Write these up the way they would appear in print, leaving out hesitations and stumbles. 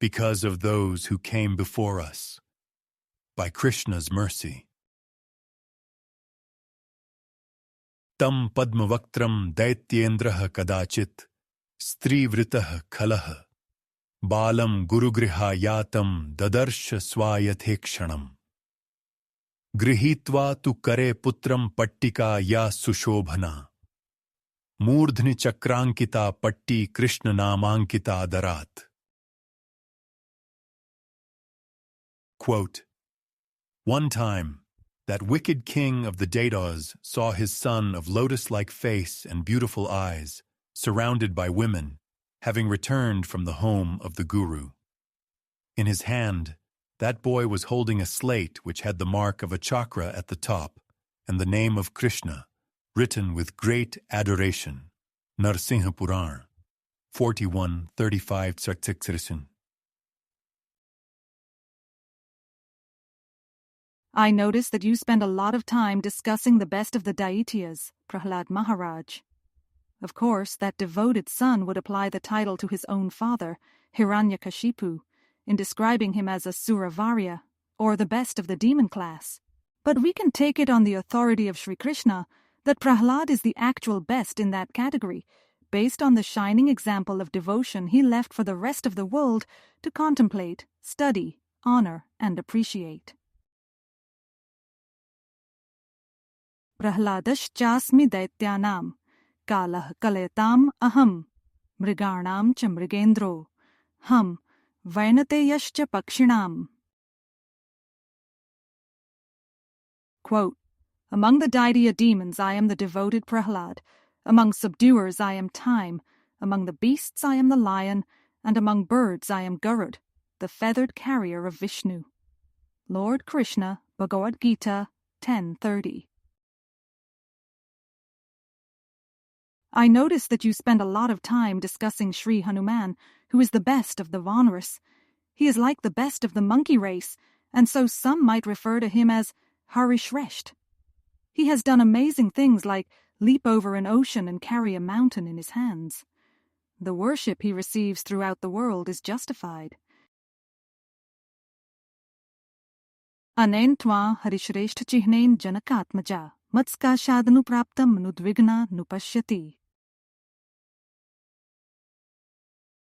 because of those who came before us, by Krishna's mercy. Tam padmavaktram daityendraha kadachit strivritah khalah balam gurugriha yatam dadarsha swayathekshanam grihitva tu kare putram pattika ya sushobhana मूर्धनि चक्रांकिता पट्टी कृष्ण नामांकिता दरात. Quote, one time, that wicked king of the Daityas saw his son of lotus-like face and beautiful eyes, surrounded by women, having returned from the home of the guru. In his hand, that boy was holding a slate which had the mark of a chakra at the top and the name of Krishna, written with great adoration. Narasimha Purana, 41:35-36. I notice that you spend a lot of time discussing the best of the Daityas, Prahlad Maharaj. Of course, that devoted son would apply the title to his own father, Hiranyakashipu, in describing him as a Suravarya, or the best of the demon class. But we can take it on the authority of Sri Krishna that Prahlad is the actual best in that category, based on the shining example of devotion he left for the rest of the world to contemplate, study, honor, and appreciate. Prahladash chasmi daityanam, kalah kaletam aham, mriganam cha mrigendro, ham, vainateyascha pakshinam. Quote, among the Daitya demons I am the devoted Prahlad, among subduers I am Time, among the beasts I am the lion, and among birds I am Garud, the feathered carrier of Vishnu. Lord Krishna, Bhagavad-gita 10:30. I notice that you spend a lot of time discussing Sri Hanuman, who is the best of the Vanras. He is like the best of the monkey race, and so some might refer to him as Harishresht. He has done amazing things like leap over an ocean and carry a mountain in his hands. The worship he receives throughout the world is justified. Anen twa Harishresht chihnen janakatmaja, matska shadanu praptam nudvigna nupashyati.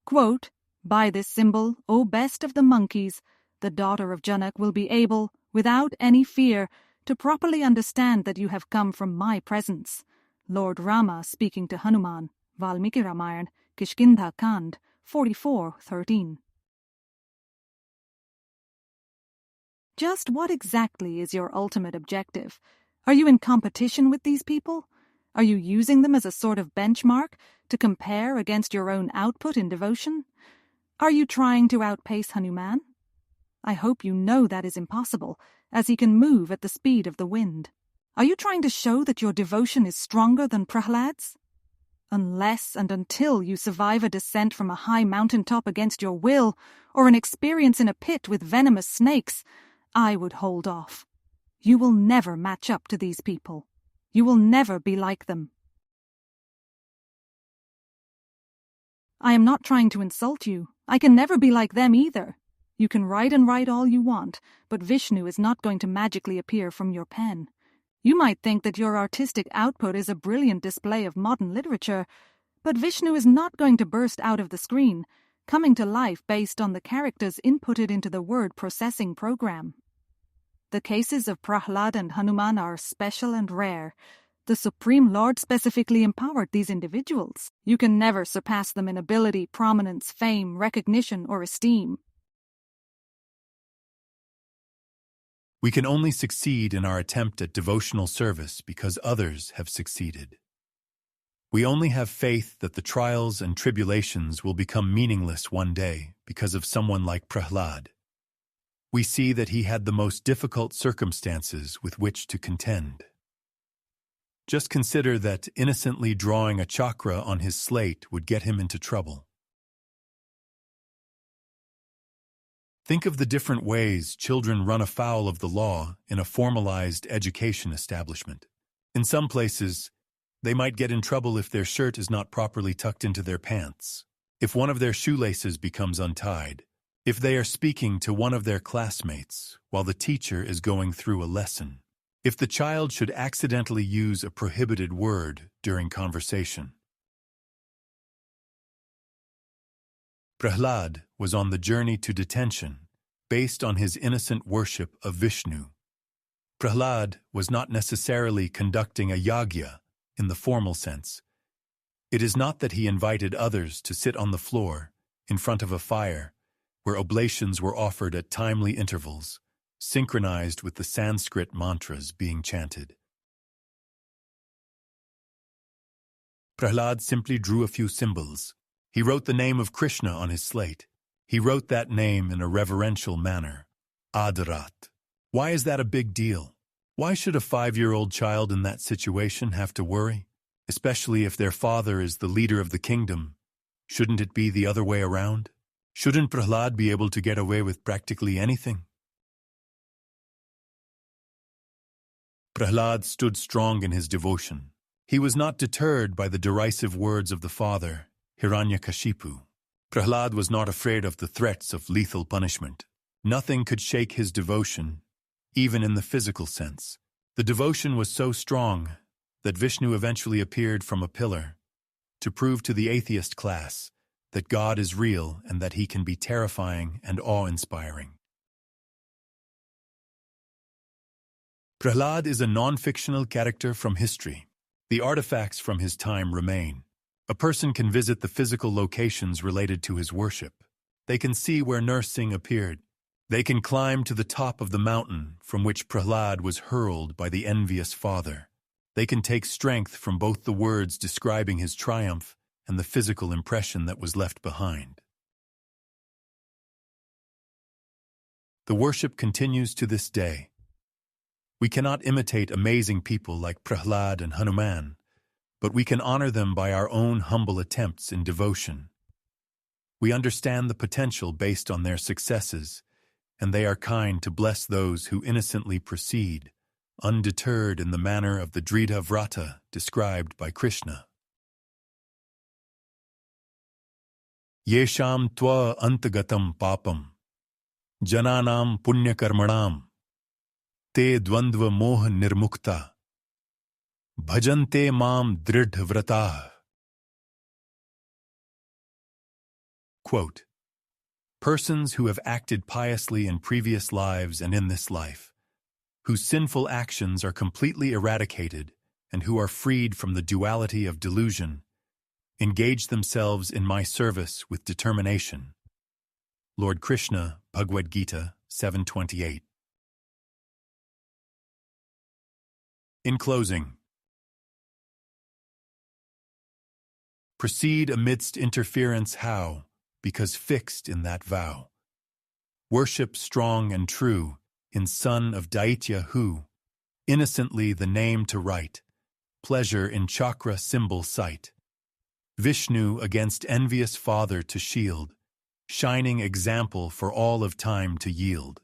Quote, by this symbol, O best of the monkeys, the daughter of Janak will be able, without any fear, to properly understand that you have come from my presence. Lord Rama speaking to Hanuman, Valmiki Ramayana, Kishkindha Kand, 44:13. Just what exactly is your ultimate objective? Are you in competition with these people? Are you using them as a sort of benchmark to compare against your own output in devotion? Are you trying to outpace Hanuman? I hope you know that is impossible, as he can move at the speed of the wind. Are you trying to show that your devotion is stronger than Prahlad's? Unless and until you survive a descent from a high mountaintop against your will, or an experience in a pit with venomous snakes, I would hold off. You will never match up to these people. You will never be like them. I am not trying to insult you. I can never be like them either. You can write and write all you want, but Vishnu is not going to magically appear from your pen. You might think that your artistic output is a brilliant display of modern literature, but Vishnu is not going to burst out of the screen, coming to life based on the characters inputted into the word processing program. The cases of Prahlad and Hanuman are special and rare. The Supreme Lord specifically empowered these individuals. You can never surpass them in ability, prominence, fame, recognition, or esteem. We can only succeed in our attempt at devotional service because others have succeeded. We only have faith that the trials and tribulations will become meaningless one day because of someone like Prahlad. We see that he had the most difficult circumstances with which to contend. Just consider that innocently drawing a chakra on his slate would get him into trouble. Think of the different ways children run afoul of the law in a formalized education establishment. In some places, they might get in trouble if their shirt is not properly tucked into their pants, if one of their shoelaces becomes untied, If they are speaking to one of their classmates while the teacher is going through a lesson. If the child should accidentally use a prohibited word during conversation. Prahlad was on the journey to detention based on his innocent worship of Vishnu. Prahlad was not necessarily conducting a yagya in the formal sense. It is not that he invited others to sit on the floor in front of a fire where oblations were offered at timely intervals, synchronized with the Sanskrit mantras being chanted. Prahlad simply drew a few symbols. He wrote the name of Krishna on his slate. He wrote that name in a reverential manner, Adarat. Why is that a big deal? Why should a 5-year-old child in that situation have to worry? Especially if their father is the leader of the kingdom. Shouldn't it be the other way around? Shouldn't Prahlad be able to get away with practically anything? Prahlad stood strong in his devotion. He was not deterred by the derisive words of the father, Hiranyakashipu. Prahlad was not afraid of the threats of lethal punishment. Nothing could shake his devotion, even in the physical sense. The devotion was so strong that Vishnu eventually appeared from a pillar to prove to the atheist class that God is real and that he can be terrifying and awe-inspiring. Prahlad is a non-fictional character from history. The artifacts from his time remain. A person can visit the physical locations related to his worship. They can see where Narasimha appeared. They can climb to the top of the mountain from which Prahlad was hurled by the envious father. They can take strength from both the words describing his triumph and the physical impression that was left behind. The worship continues to this day. We cannot imitate amazing people like Prahlad and Hanuman, but we can honor them by our own humble attempts in devotion. We understand the potential based on their successes, and they are kind to bless those who innocently proceed, undeterred in the manner of the Dhrita Vrata described by Krishna. Yesham tva antagatam papam, jananam punyakarmanam, te dvandva moha nirmukta, bhajante mam dridha vratah. Quote, persons who have acted piously in previous lives and in this life, whose sinful actions are completely eradicated and who are freed from the duality of delusion, engage themselves in my service with determination. Lord Krishna, Bhagavad-gita 7:28. In closing, proceed amidst interference how, because fixed in that vow. Worship strong and true in son of Daitya who, innocently the name to write, pleasure in chakra symbol sight. Vishnu against envious father to shield, shining example for all of time to yield.